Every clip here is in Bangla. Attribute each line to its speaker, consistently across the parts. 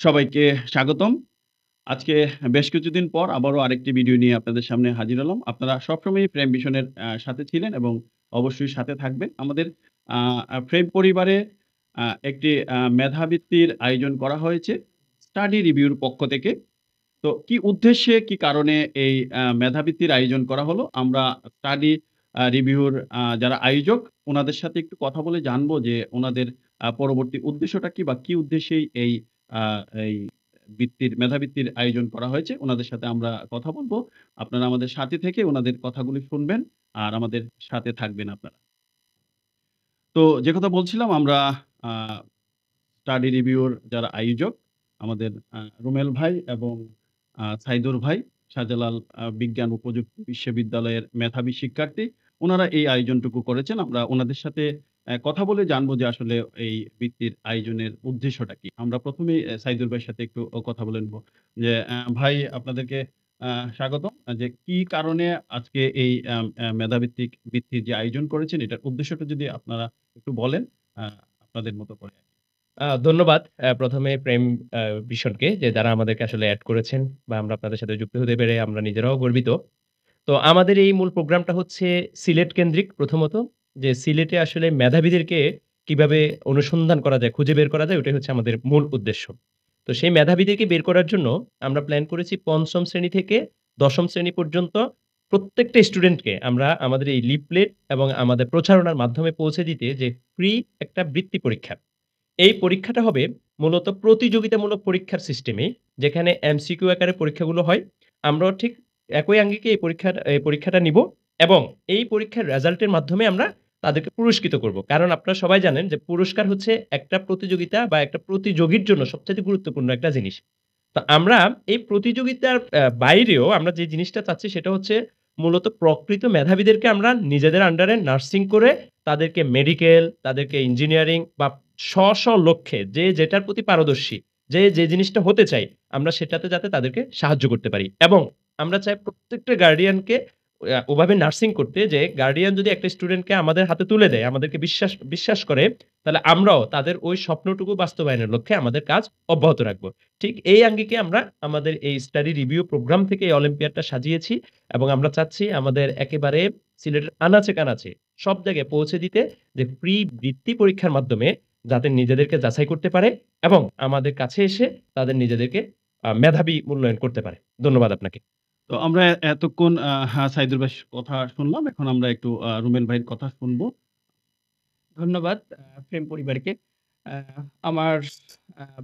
Speaker 1: সবাইকে স্বাগতম। আজকে বেশ কিছুদিন পর আবারও আরেকটি ভিডিও নিয়ে আপনাদের সামনে হাজির হলাম। আপনারা সবসময়ই ফ্রেম ভিশনের সাথে ছিলেন এবং অবশ্যই সাথে থাকবেন। আমাদের আ আ ফ্রেম পরিবারে একটি মেধাবৃত্তির আয়োজন করা হয়েছে স্টাডি রিভিউর পক্ষ থেকে। তো কি উদ্দেশ্যে, কি কারণে এই মেধাবৃত্তির আয়োজন করা হলো? আমরা স্টাডি রিভিউর যারা আয়োজক, উনাদের সাথে একটু কথা বলে জানবো যে উনাদের পরবর্তী উদ্দেশ্যটা কি বা কি উদ্দেশ্যেই আ এই মেধাবৃত্তির আয়োজন করা হয়েছে। উনাদের সাথে আমরা কথা বলবো। আপনারা আমাদের সাথে থেকে উনাদের কথাগুলি শুনবেন আর আমাদের সাথে থাকবেন আপনারা। তো যে কথা বলছিলাম আমরা আ স্টাডি রিভিউর যারা আয়োজক, আমাদের রুমেল ভাই এবং সাইদুর ভাই, শাহজালাল বিজ্ঞান ও প্রযুক্তি বিশ্ববিদ্যালয়ের মেধাবী শিক্ষার্থী। উনারা এই আয়োজনটুকু করেছেন। আমরা উনাদের সাথে কথা বলে জানবো যে আসলে এই বৃত্তির আয়োজনের উদ্দেশ্যটা কি? আমরা ১ম এই সাইদুর ভাইয়ের সাথে একটু কথা বলে নেব। যে ভাই আপনাদেরকে আ স্বাগতম। যে কি কারণে আজকে এই মেধাভিত্তিক বৃত্তির যে আয়োজন করেছেন এটার উদ্দেশ্যটা যদি আপনারা একটু বলেন আ আপনাদের মতো করে।
Speaker 2: ধন্যবাদ ১ম এ প্রেম আ ভিশনকে যে যারা আমাদেরকে আসলে এড করেছেন বা আমরা আপনাদের সাথে যুক্ত হতে পেরে আমরা নিজেরাও গর্বিত। তো আমাদের এই মূল প্রোগ্রামটা হচ্ছে সিলেট কেন্দ্রিক প্রথমত। যে সিলেটে আসলে মেধাবীদেরকে কিভাবে অনুসন্ধান করা যায়, খুঁজে বের করা যায় ওটাই হচ্ছে আমাদের মূল উদ্দেশ্য। তো সেই মেধাবীদেরকে বের করার জন্য আমরা প্ল্যান করেছি ৫ম শ্রেণী থেকে ১০ম শ্রেণী পর্যন্ত প্রত্যেকটা স্টুডেন্টকে আমরা আমাদের এই লিফলেট এবং আমাদের প্রচারণার মাধ্যমে পৌঁছে দিতে যে ফ্রি একটা বৃত্তি পরীক্ষা। এই পরীক্ষাটা হবে মূলত প্রতিযোগিতামূলক পরীক্ষার সিস্টেমে, যেখানে এমসিকিউ আকারে পরীক্ষাগুলো হয়। আমরাও ঠিক একই আঙ্গিকে এই পরীক্ষাটা নিব এবং এই পরীক্ষার রেজাল্টের মাধ্যমে আমরা তাদেরকে পুরস্কৃত করব। কারণ আপনারা সবাই জানেন যে পুরস্কার হচ্ছে একটা প্রতিযোগিতা বা একটা প্রতিযোগীর জন্য সবচাইতে গুরুত্বপূর্ণ একটা জিনিস। তো আমরা এই প্রতিযোগিতার বাইরেও আমরা যে জিনিসটা চাচ্ছি সেটা হচ্ছে মূলত প্রকৃত মেধাবীদেরকে আমরা নিজেদের আন্ডারে নার্সিং করে তাদেরকে মেডিকেল, তাদেরকে ইঞ্জিনিয়ারিং বা স্ব লক্ষ্যে যে যেটার প্রতি পারদর্শী, যে জিনিসটা হতে চায় আমরা সেটাতে যাতে তাদেরকে সাহায্য করতে পারি। এবং আমরা চাই প্রত্যেকটা গার্ডিয়ানকে ওভাবে নার্সিং করতে যে গার্ডিয়ান যদি একটা স্টুডেন্টকে আমাদের হাতে তুলে দেয়, আমাদেরকে বিশ্বাস করে, তাহলে আমরাও তাদের ওই স্বপ্নটুকু বাস্তবায়নের লক্ষ্যে আমাদের কাজ অব্যাহত রাখবো। ঠিক এই আঙ্গিকে আমরা আমাদের এই স্টাডি রিভিউ প্রোগ্রাম থেকে এই অলিম্পিয়াডটা সাজিয়েছি এবং আমরা চাচ্ছি আমাদের একেবারে সিলেটের আনাচে-কানাচে সব জায়গায় পৌঁছে দিতে যে ফ্রি বৃত্তি পরীক্ষার মাধ্যমে যাতে নিজেদেরকে যাচাই করতে পারে এবং আমাদের কাছে এসে তাদের নিজেদেরকে মেধাবী মূল্যায়ন করতে পারে। ধন্যবাদ আপনাকে।
Speaker 1: তো আমরা এতক্ষণ সাইদুর ভাইয়ের কথা শুনলাম। এখন আমরা একটু রুমেল ভাইয়ের কথা শুনবো।
Speaker 3: ধন্যবাদ প্রেম পরিবারকে। আ আমার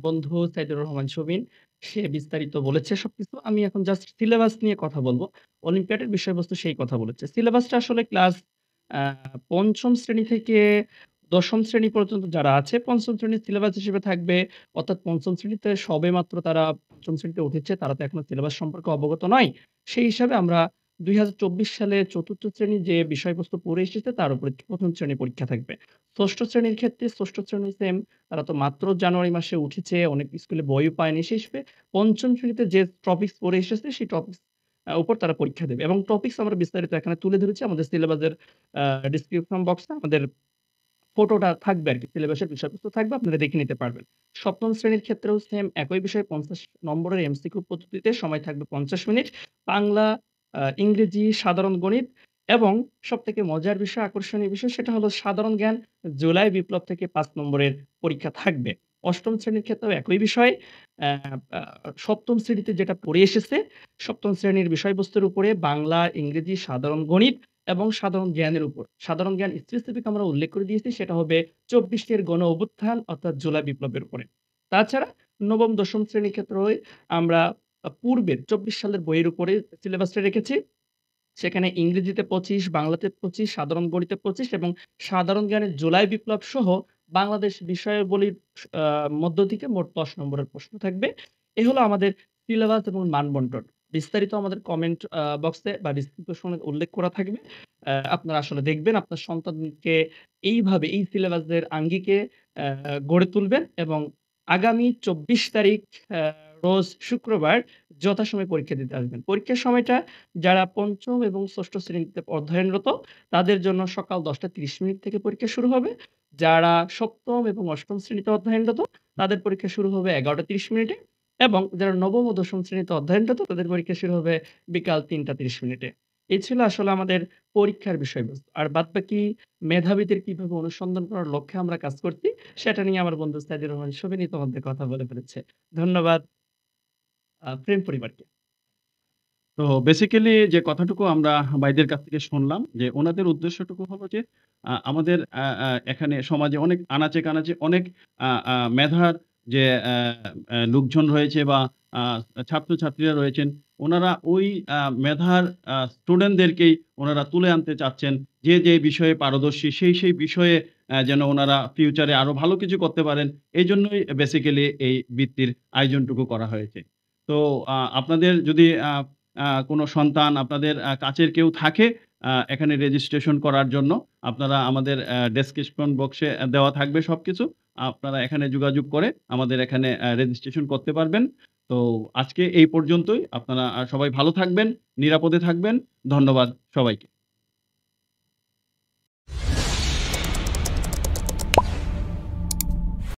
Speaker 3: বন্ধু সাইদুর রহমান সুবিন সে বিস্তারিত বলেছে সবকিছু। আমি এখন জাস্ট সিলেবাস নিয়ে কথা বলব। অলিম্পিয়াডের বিষয়বস্তু সেই কথা বলেছে। সিলেবাসটা আসলে ক্লাস আ ৫ম শ্রেণী থেকে ১০ম শ্রেণী পর্যন্ত যারা আছে ৫ম শ্রেণীর সিলেবাস হিসেবে থাকবে। অর্থাৎ ৫ম শ্রেণীতে সবেমাত্র তারা ৫ম শ্রেণীতে উঠেছে। তারা তো এখনো সিলেবাস সম্পর্কে অবগত নয়। সেই হিসাবে আমরা ২০২৪ সালে ৪র্থ শ্রেণীর যে বিষয়বস্তু পড়ে এসেছে তার উপরে ১ম শ্রেণীর পরীক্ষা থাকবে। ৬ষ্ঠ শ্রেণীর ক্ষেত্রে ৬ষ্ঠ শ্রেণী সেম তারা তো মাত্র জানুয়ারি মাসে উঠেছে। অনেক স্কুলে বইও পায়নি। সেই হিসেবে ৫ম শ্রেণীতে যে টপিকস পড়ে এসেছে সেই টপিকস উপর তারা পরীক্ষা দেবে এবং টপিকস আমরা বিস্তারিত এখানে তুলে ধরেছি আমাদের সিলেবাসের ডেসক্রিপশন বক্সে আমাদের ফটোটা থাকবে আরকি। সিলেবাসের বিষয়বস্তু থাকবে আপনারা দেখে নিতে পারবেন। ৭ম শ্রেণীর ক্ষেত্রেও সেম একই বিষয় ৫০ নম্বরের এমসিকিউ পদ্ধতিতে সময় থাকবে ৫০ মিনিট। বাংলা, ইংরেজি, সাধারণ গণিত এবং সবথেকে মজার বিষয়, আকর্ষণীয় বিষয় সেটা হলো সাধারণ জ্ঞান। জুলাই বিপ্লব থেকে ৫ নম্বরের পরীক্ষা থাকবে। ৮ম শ্রেণীর ক্ষেত্রেও একই বিষয়। অ্যা আ ৭ম শ্রেণীতে যেটা পড়ে এসেছে, ৭ম শ্রেণীর বিষয়বস্তুর উপরে বাংলা, ইংরেজি, সাধারণ গণিত এবং সাধারণ জ্ঞানের উপর। সাধারণ জ্ঞান স্পেসিফিক আমরা উল্লেখ করে দিয়েছি সেটা হবে ২৪ টের গণ অভ্যুত্থান অর্থাৎ জুলাই বিপ্লবের উপরে। তাছাড়া ৯ম ১০ম শ্রেণীর ক্ষেত্রেও আমরা পূর্বের ২৪ সালের বইয়ের উপরে সিলেবাসটা রেখেছি। সেখানে ইংরেজিতে ২৫, বাংলাতে ২৫, সাধারণ গণিতে ২৫ এবং সাধারণ জ্ঞানের জুলাই বিপ্লব সহ বাংলাদেশ বিষয়াবলীর আ মধ্য থেকে মোট ১০ নম্বরের প্রশ্ন থাকবে। এ হলো আমাদের সিলেবাস এবং মানবন্টন। বিস্তারিত আমাদের কমেন্ট বক্সে বা ডিসক্রিপশনে উল্লেখ করা থাকবে। আপনারা আসলে দেখবেন আপনার সন্তানকে এইভাবে এই সিলেবাসের আঙ্গিকে গড়ে তুলবেন এবং আগামী ২৪ তারিখ অ্যা রোজ শুক্রবার যথাসময়ে পরীক্ষা দিতে আসবেন। পরীক্ষার সময়টা যারা ৫ম এবং ৬ষ্ঠ শ্রেণীতে অধ্যয়নরত তাদের জন্য সকাল ১০টা ৩০ মিনিট থেকে পরীক্ষা শুরু হবে। যারা ৭ম এবং ৮ম শ্রেণীতে অধ্যয়নরত তাদের পরীক্ষা শুরু হবে 11:30 মিনিটে এবং যারা নবম ও দশম শ্রেণীতে অধ্যয়নরত তাদের পরীক্ষা শুরু হবে বিকাল 3:30 মিনিটে। এই ছিল আসলে আমাদের পরীক্ষার বিষয়বস্তু। আর বাদবাকি মেধাবীদের কিভাবে অনুসন্ধান করার লক্ষ্যে আমরা কাজ করছি, সেটা নিয়ে আমার বন্ধু সাইদুর রহমান সুবিন ইতোমধ্যে কথা বলে ফেলেছে। ধন্যবাদ প্রেম পরিবারকে।
Speaker 1: তো বেসিক্যালি যে কথাটুকু আমরা ভাইদের কাছ থেকে শুনলাম যে উনাদের উদ্দেশ্যটুকু হলো যে আমাদের এখানে সমাজে অনেক আনাচে-কানাচে অনেক মেধার যে লোকজন রয়েছে বা আ ছাত্রছাত্রীরা রয়েছেন, উনারা ওই মেধার স্টুডেন্টদেরকেই উনারা তুলে আনতে চাচ্ছেন। যে, যে বিষয়ে পারদর্শী সেই বিষয়ে যেন উনারা ফিউচারে আরো ভালো কিছু করতে পারেন। এইজন্যই বেসিক্যালি এই বৃত্তির আয়োজনটুকু করা হয়েছে। তো আপনাদের যদি কোনো সন্তান আপনাদের কাছের কেউ থাকে এখানে রেজিস্ট্রেশন করার জন্য আপনারা আমাদের ডেসক্রিপশন বক্সে দেওয়া থাকবে সবকিছু। আপনারা এখানে যোগাযোগ করে আমাদের এখানে রেজিস্ট্রেশন করতে পারবেন। তো আজকে এই পর্যন্তই। আপনারা সবাই ভালো থাকবেন, নিরাপদে থাকবেন। ধন্যবাদ সবাইকে।